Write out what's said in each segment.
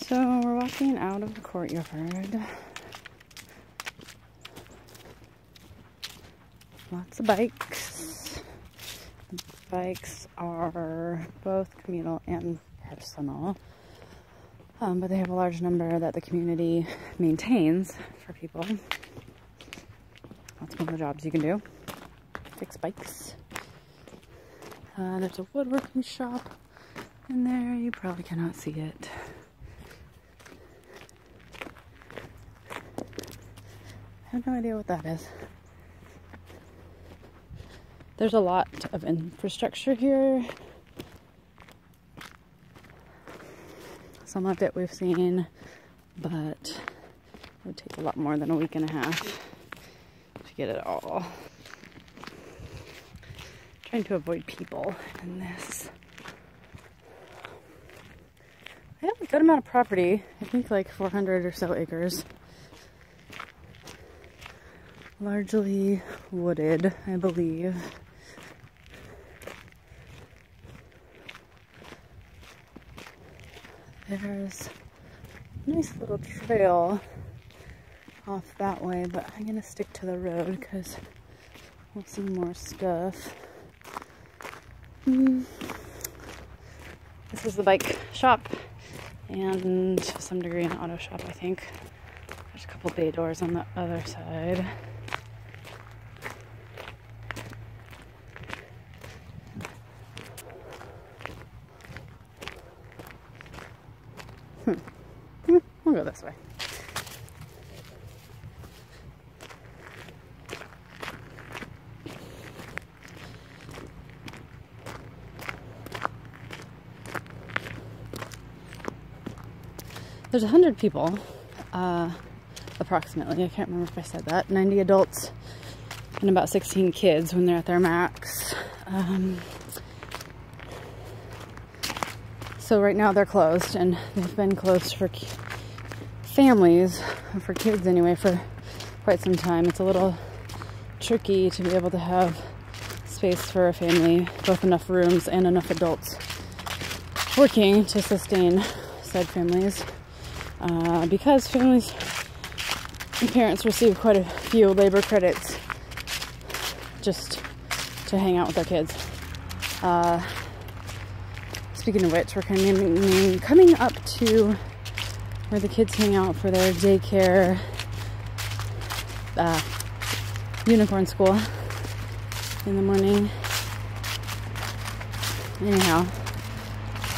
So we're walking out of the courtyard. Lots of bikes. The bikes are both communal and personal, but they have a large number that the community maintains for people. That's one of the jobs you can do. Fix bikes. There's a woodworking shop in there. You probably cannot see it. I have no idea what that is. There's a lot of infrastructure here. Some of it we've seen, but it would take a lot more than a week and a half to get it all. Trying to avoid people in this. I have a good amount of property. I think like 400 or so acres. Largely wooded, I believe. There's a nice little trail off that way, but I'm gonna stick to the road because we'll see more stuff. This is the bike shop and to some degree an auto shop, I think. There's a couple bay doors on the other side. We'll go this way. There's 100 people, approximately. I can't remember if I said that. 90 adults and about 16 kids when they're at their max. So right now they're closed, and they've been closed for families, for kids anyway, for quite some time. It's a little tricky to be able to have space for a family, both enough rooms and enough adults working to sustain said families, because families and parents receive quite a few labor credits just to hang out with their kids. Speaking of which, we're coming up to where the kids hang out for their daycare unicorn school in the morning. Anyhow,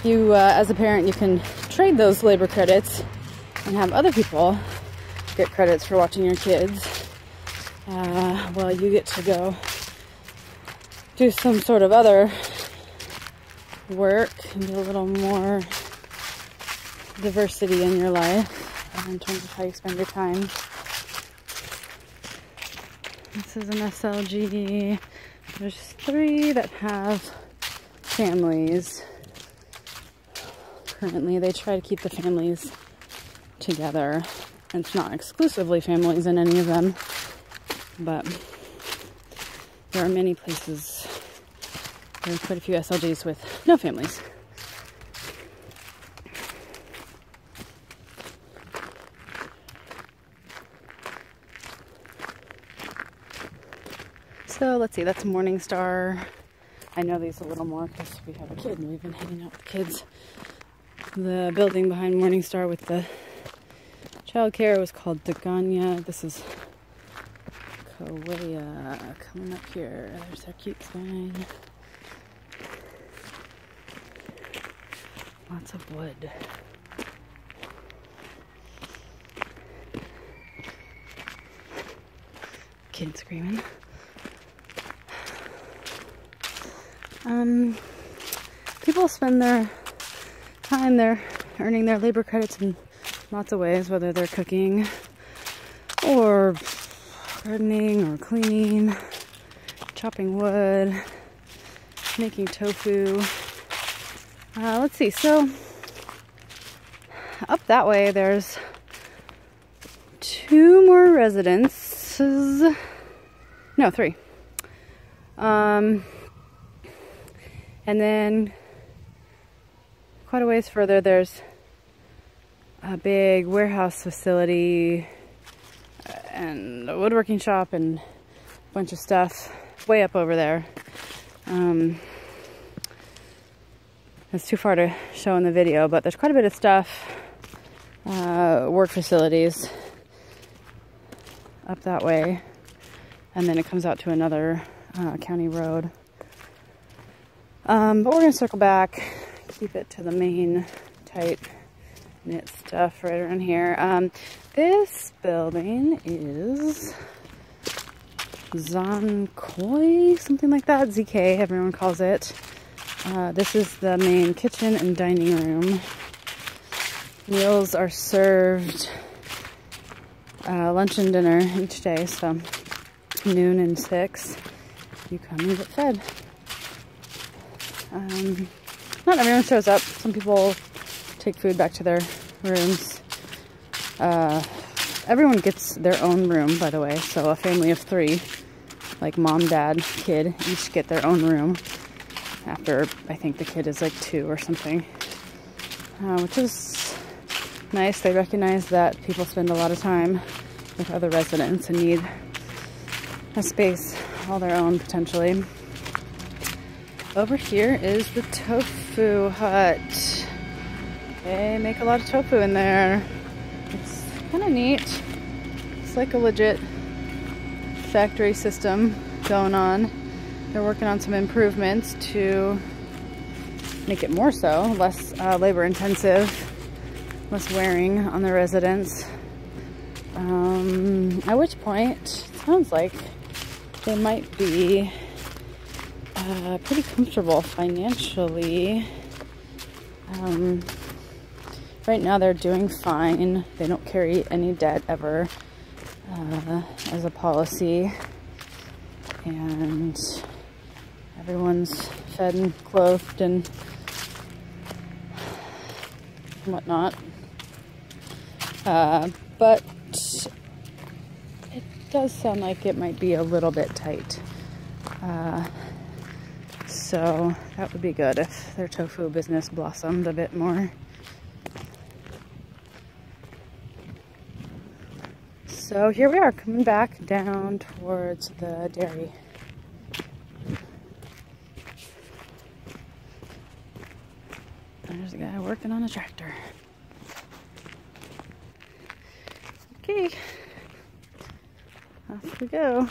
you as a parent, you can trade those labor credits and have other people get credits for watching your kids while you get to go do some sort of other work and get a little more diversity in your life in terms of how you spend your time. This is an SLG. There's 3 that have families. Currently, they try to keep the families together. And it's not exclusively families in any of them, but there are many places. There are quite a few SLGs with no families. So let's see, that's Morningstar. I know these a little more because we have a kid and we've been hanging out with kids. The building behind Morningstar with the childcare was called Degania. This is Kauea. Coming up here, there's our cute sign. Lots of wood. Kids screaming. People spend their time, they're earning their labor credits in lots of ways, whether they're cooking or gardening or cleaning, chopping wood, making tofu. Let's see, so up that way there's 2 more residences. No, 3. And then quite a ways further there's a big warehouse facility and a woodworking shop and a bunch of stuff way up over there. It's too far to show in the video, but there's quite a bit of stuff, work facilities up that way, and then it comes out to another county road. But we're gonna circle back, keep it to the main tight knit stuff right around here. This building is Zonkoi, something like that, ZK, everyone calls it. This is the main kitchen and dining room. Meals are served lunch and dinner each day, so noon and 6, you come and get fed. Not everyone shows up. Some people take food back to their rooms. Everyone gets their own room, by the way, so a family of 3, like mom, dad, kid, each get their own room after I think the kid is like 2 or something, which is nice. They recognize that people spend a lot of time with other residents and need a space all their own potentially. Over here is the tofu hut. They make a lot of tofu in there. It's kind of neat. It's like a legit factory system going on. They're working on some improvements to make it more so, less labor intensive, less wearing on the residents. At which point, it sounds like they might be pretty comfortable financially. Right now they're doing fine. They don't carry any debt ever as a policy. And everyone's fed and clothed and whatnot. But it does sound like it might be a little bit tight. So that would be good if their tofu business blossomed a bit more. So here we are, coming back down towards the dairy. There's a guy working on a tractor. Okay, off we go.